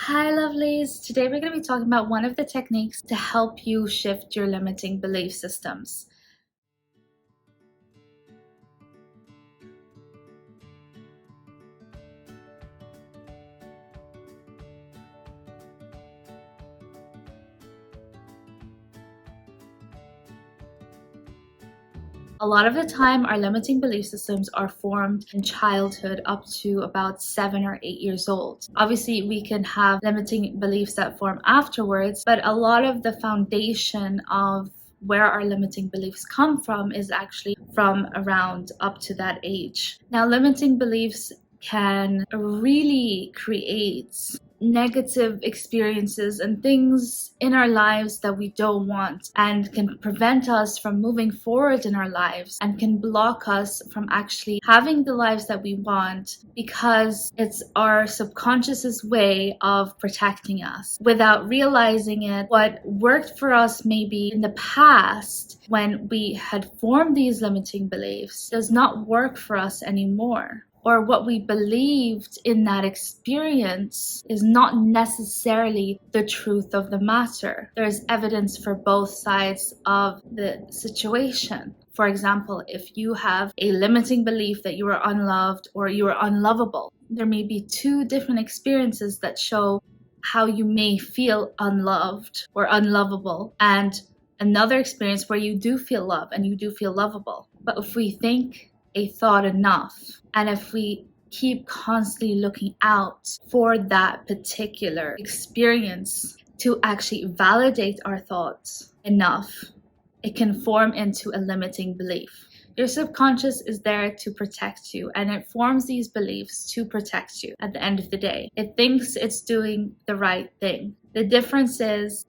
Hi, lovelies. Today we're going to be talking about one of the techniques to help you shift your limiting belief systems. A lot of the time, our limiting belief systems are formed in childhood up to about 7 or 8 years old. Obviously, we can have limiting beliefs that form afterwards, but a lot of the foundation of where our limiting beliefs come from is actually from around up to that age. Now, limiting beliefs can really create negative experiences and things in our lives that we don't want, and can prevent us from moving forward in our lives, and can block us from actually having the lives that we want, because it's our subconscious's way of protecting us. Without realizing it, what worked for us maybe in the past when we had formed these limiting beliefs does not work for us anymore. Or what we believed in that experience is not necessarily the truth of the matter. There's evidence for both sides of the situation. For example, if you have a limiting belief that you are unloved or you are unlovable, there may be two different experiences that show how you may feel unloved or unlovable, and another experience where you do feel love and you do feel lovable. But if we think a thought enough, and if we keep constantly looking out for that particular experience to actually validate our thoughts enough, it can form into a limiting belief. Your subconscious is there to protect you, and it forms these beliefs to protect you at the end of the day. It thinks it's doing the right thing. The difference is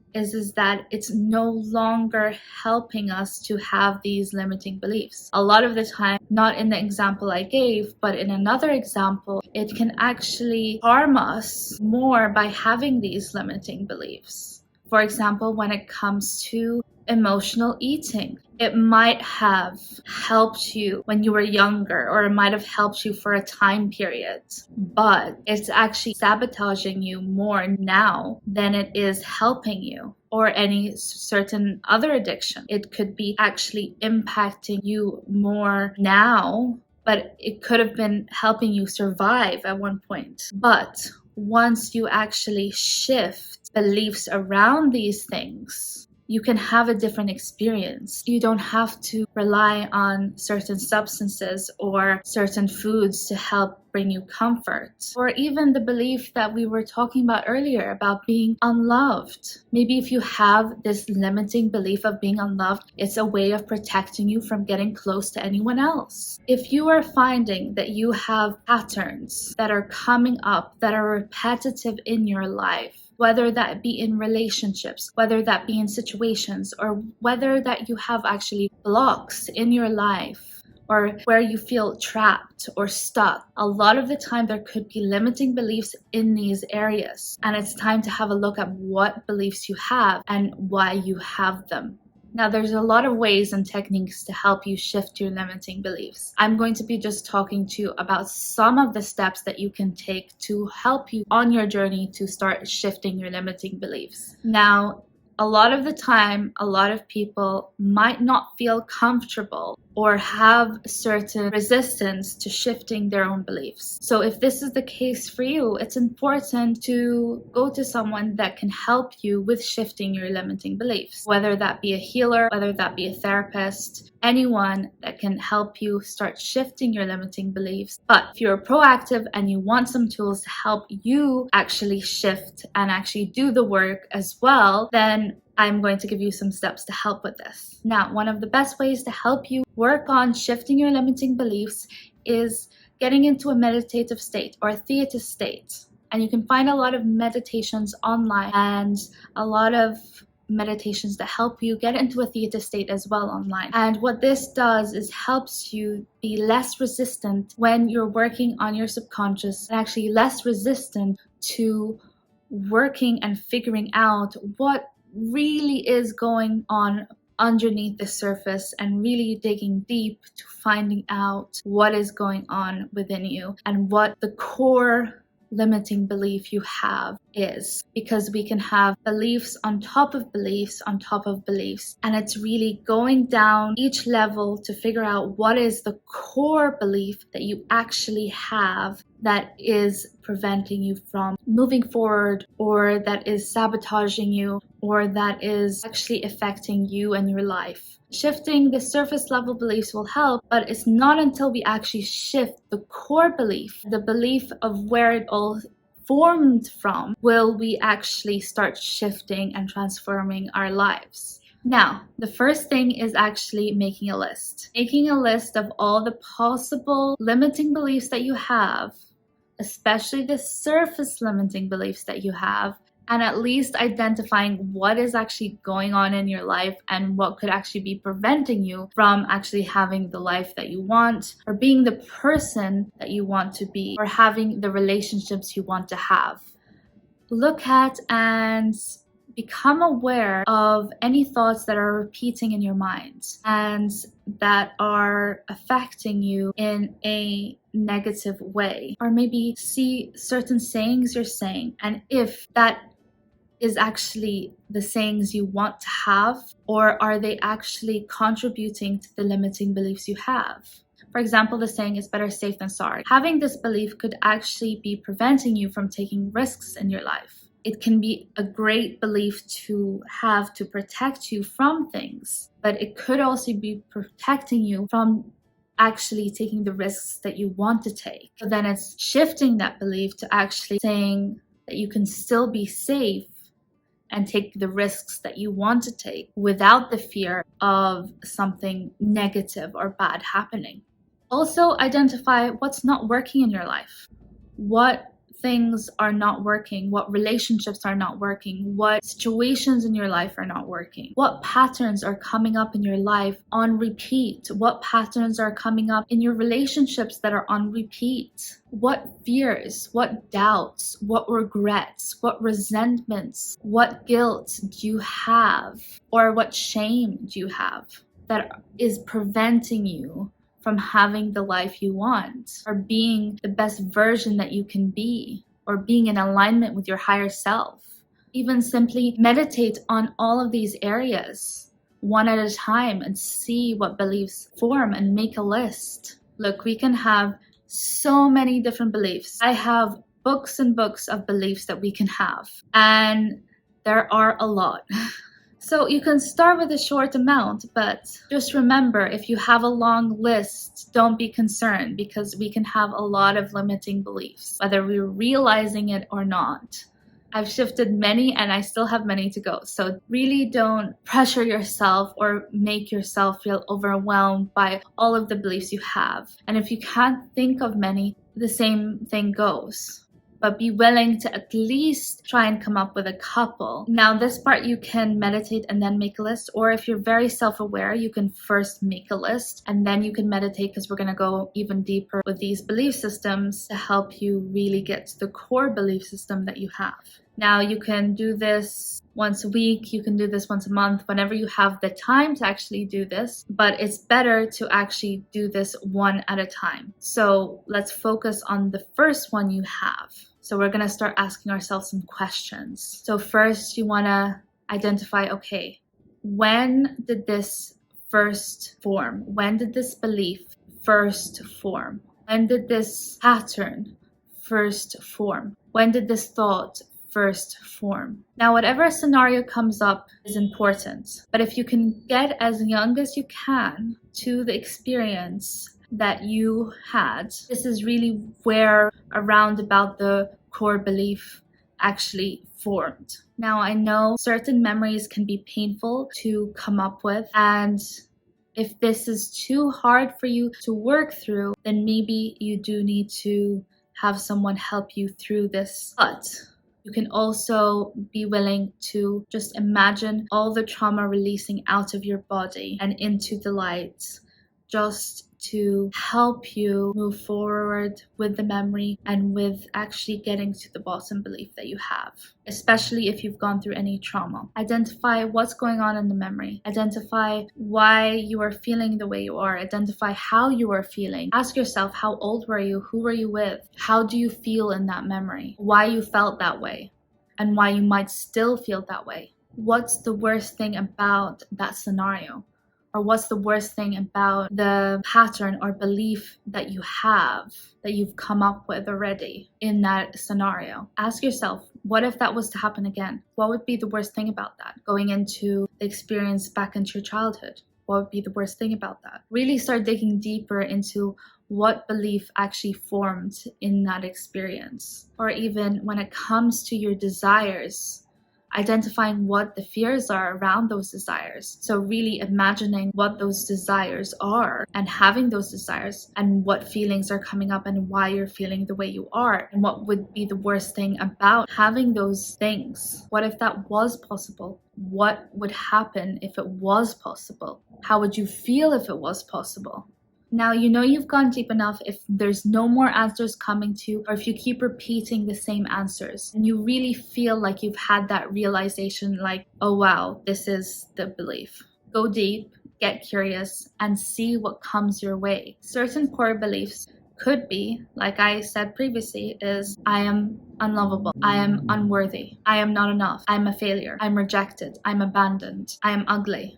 that it's no longer helping us to have these limiting beliefs. A lot of the time, not in the example I gave, but in another example, it can actually harm us more by having these limiting beliefs. For example, when it comes to emotional eating, it might have helped you when you were younger, or it might have helped you for a time period, but it's actually sabotaging you more now than it is helping you. Or any certain other addiction, it could be actually impacting you more now, but it could have been helping you survive at one point. But once you actually shift beliefs around these things, you can have a different experience. You don't have to rely on certain substances or certain foods to help bring you comfort. Or even the belief that we were talking about earlier about being unloved. Maybe if you have this limiting belief of being unloved, it's a way of protecting you from getting close to anyone else. If you are finding that you have patterns that are coming up that are repetitive in your life, whether that be in relationships, whether that be in situations, or whether that you have actually blocks in your life, or where you feel trapped or stuck, a lot of the time there could be limiting beliefs in these areas. And it's time to have a look at what beliefs you have and why you have them. Now, there's a lot of ways and techniques to help you shift your limiting beliefs. I'm going to be just talking to you about some of the steps that you can take to help you on your journey to start shifting your limiting beliefs. Now, a lot of the time, a lot of people might not feel comfortable or have certain resistance to shifting their own beliefs. So if this is the case for you, it's important to go to someone that can help you with shifting your limiting beliefs, whether that be a healer, whether that be a therapist, anyone that can help you start shifting your limiting beliefs. But if you're proactive and you want some tools to help you actually shift and actually do the work as well, then I'm going to give you some steps to help with this. Now, one of the best ways to help you work on shifting your limiting beliefs is getting into a meditative state or a theta state. And you can find a lot of meditations online and a lot of meditations that help you get into a theta state as well online. And what this does is helps you be less resistant when you're working on your subconscious, and actually less resistant to working and figuring out what really is going on underneath the surface, and really digging deep to finding out what is going on within you and what the core limiting belief you have is, because we can have beliefs on top of beliefs on top of beliefs, and it's really going down each level to figure out what is the core belief that you actually have that is preventing you from moving forward, or that is sabotaging you, or that is actually affecting you and your life. Shifting the surface level beliefs will help, but it's not until we actually shift the core belief, the belief of where it all formed from, will we actually start shifting and transforming our lives. Now, the first thing is actually making a list. Making a list of all the possible limiting beliefs that you have, especially the surface limiting beliefs that you have, and at least identifying what is actually going on in your life and what could actually be preventing you from actually having the life that you want, or being the person that you want to be, or having the relationships you want to have. Look at and become aware of any thoughts that are repeating in your mind and that are affecting you in a negative way. Or maybe see certain sayings you're saying, and if that is actually the sayings you want to have, or are they actually contributing to the limiting beliefs you have? For example, the saying is better safe than sorry. Having this belief could actually be preventing you from taking risks in your life. It can be a great belief to have to protect you from things, but it could also be protecting you from actually taking the risks that you want to take. So then it's shifting that belief to actually saying that you can still be safe and take the risks that you want to take without the fear of something negative or bad happening. Also, identify what's not working in your life. What things are not working, what relationships are not working, what situations in your life are not working, what patterns are coming up in your life on repeat, what patterns are coming up in your relationships that are on repeat, what fears, what doubts, what regrets, what resentments, what guilt do you have, or what shame do you have that is preventing you from having the life you want, or being the best version that you can be, or being in alignment with your higher self. Even simply meditate on all of these areas one at a time and see what beliefs form and make a list. Look, we can have so many different beliefs. I have books and books of beliefs that we can have, and there are a lot. So you can start with a short amount, but just remember, if you have a long list, don't be concerned, because we can have a lot of limiting beliefs, whether we're realizing it or not. I've shifted many and I still have many to go. So really don't pressure yourself or make yourself feel overwhelmed by all of the beliefs you have. And if you can't think of many, the same thing goes. But be willing to at least try and come up with a couple. Now, this part you can meditate and then make a list, or if you're very self-aware, you can first make a list and then you can meditate, because we're going to go even deeper with these belief systems to help you really get to the core belief system that you have. Now, you can do this once a week, you can do this once a month, whenever you have the time to actually do this, but it's better to actually do this one at a time. So let's focus on the first one you have. So we're going to start asking ourselves some questions. So first you want to identify, okay, when did this first form? When did this belief first form? When did this pattern first form? When did this thought first form? Now, whatever scenario comes up is important, but if you can get as young as you can to the experience that you had, this is really where around about the core belief actually formed. Now, I know certain memories can be painful to come up with, and if this is too hard for you to work through, then maybe you do need to have someone help you through this. But you can also be willing to just imagine all the trauma releasing out of your body and into the light, just to help you move forward with the memory and with actually getting to the bottom belief that you have, especially if you've gone through any trauma. Identify what's going on in the memory. Identify why you are feeling the way you are. Identify how you are feeling. Ask yourself, how old were you? Who were you with? How do you feel in that memory? Why you felt that way? and why you might still feel that way. What's the worst thing about that scenario? Or what's the worst thing about the pattern or belief that you have, that you've come up with already in that scenario? Ask yourself, what if that was to happen again? What would be the worst thing about that? Going into the experience back into your childhood, what would be the worst thing about that? Really start digging deeper into what belief actually formed in that experience. Or even when it comes to your desires, identifying what the fears are around those desires. So really imagining what those desires are and having those desires and what feelings are coming up and why you're feeling the way you are and what would be the worst thing about having those things. What if that was possible? What would happen if it was possible? How would you feel if it was possible? Now, you know you've gone deep enough if there's no more answers coming to you, or if you keep repeating the same answers and you really feel like you've had that realization, like, oh wow, this is the belief. Go deep, get curious, and see what comes your way. Certain core beliefs could be, like I said previously, is I am unlovable, I am unworthy, I am not enough, I'm a failure, I'm rejected, I'm abandoned, I am ugly.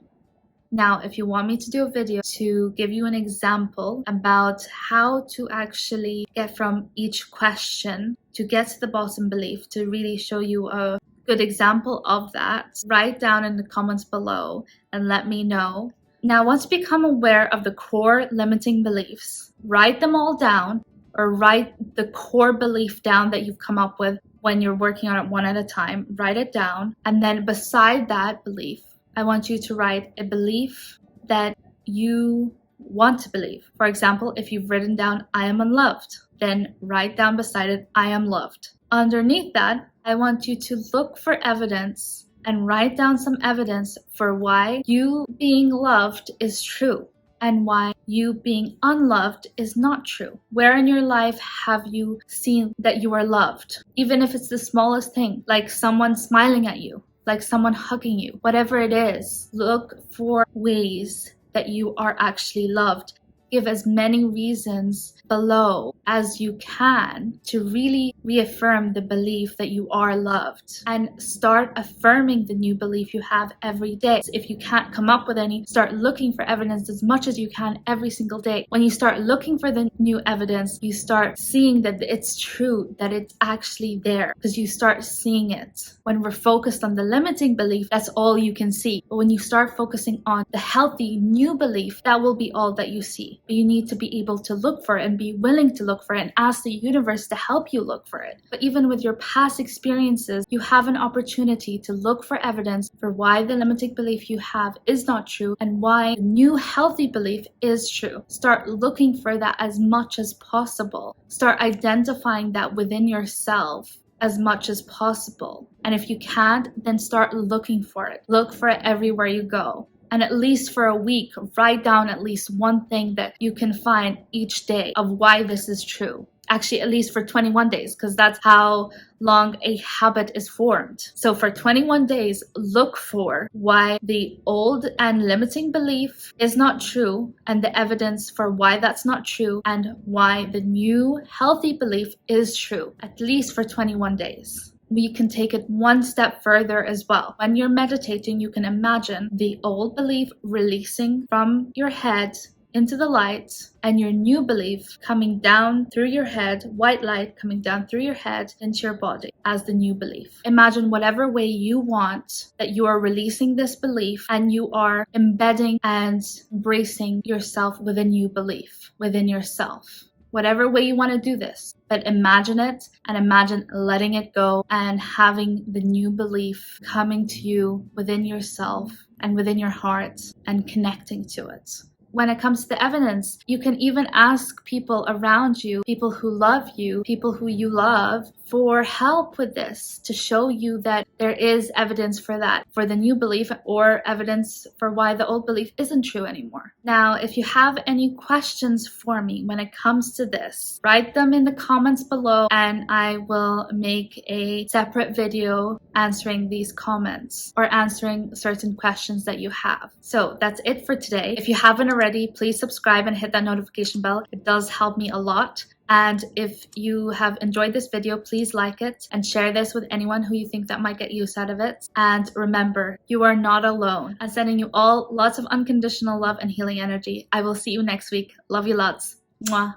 Now, if you want me to do a video to give you an example about how to actually get from each question to get to the bottom belief, to really show you a good example of that, write down in the comments below and let me know. Now, once you become aware of the core limiting beliefs, write them all down, or write the core belief down that you've come up with when you're working on it one at a time. Write it down, and then beside that belief, I want you to write a belief that you want to believe. For example, if you've written down, I am unloved, then write down beside it, I am loved. Underneath that, I want you to look for evidence and write down some evidence for why you being loved is true and why you being unloved is not true. Where in your life have you seen that you are loved? Even if it's the smallest thing, like someone smiling at you, like someone hugging you, whatever it is, look for ways that you are actually loved. Give as many reasons below as you can to really reaffirm the belief that you are loved, and start affirming the new belief you have every day. So if you can't come up with any, start looking for evidence as much as you can every single day. When you start looking for the new evidence, you start seeing that it's true, that it's actually there, because you start seeing it. When we're focused on the limiting belief, that's all you can see. But when you start focusing on the healthy new belief, that will be all that you see. But you need to be able to look for it and be willing to look for it and ask the universe to help you look for it. But even with your past experiences, you have an opportunity to look for evidence for why the limiting belief you have is not true and why the new healthy belief is true. Start looking for that as much as possible. Start identifying that within yourself as much as possible. And if you can't, then start looking for it. Look for it everywhere you go. And at least for a week, write down at least one thing that you can find each day of why this is true. Actually, at least for 21 days, because that's how long a habit is formed. So for 21 days, look for why the old and limiting belief is not true and the evidence for why that's not true and why the new healthy belief is true, at least for 21 days. We can take it one step further as well. When you're meditating, you can imagine the old belief releasing from your head into the light and your new belief coming down through your head, white light coming down through your head into your body as the new belief. Imagine whatever way you want that you are releasing this belief and you are embedding and embracing yourself with a new belief within yourself. Whatever way you want to do this, but imagine it and imagine letting it go and having the new belief coming to you within yourself and within your heart and connecting to it. When it comes to the evidence, you can even ask people around you, people who love you, people who you love, for help with this, to show you that there is evidence for that, for the new belief, or evidence for why the old belief isn't true anymore. Now, if you have any questions for me when it comes to this, write them in the comments below and I will make a separate video answering these comments or answering certain questions that you have. So that's it for today. If you haven't already, please subscribe and hit that notification bell. It does help me a lot. And if you have enjoyed this video, please like it and share this with anyone who you think that might get use out of it. And remember, you are not alone. I'm sending you all lots of unconditional love and healing energy. I will see you next week. Love you lots. Mwah.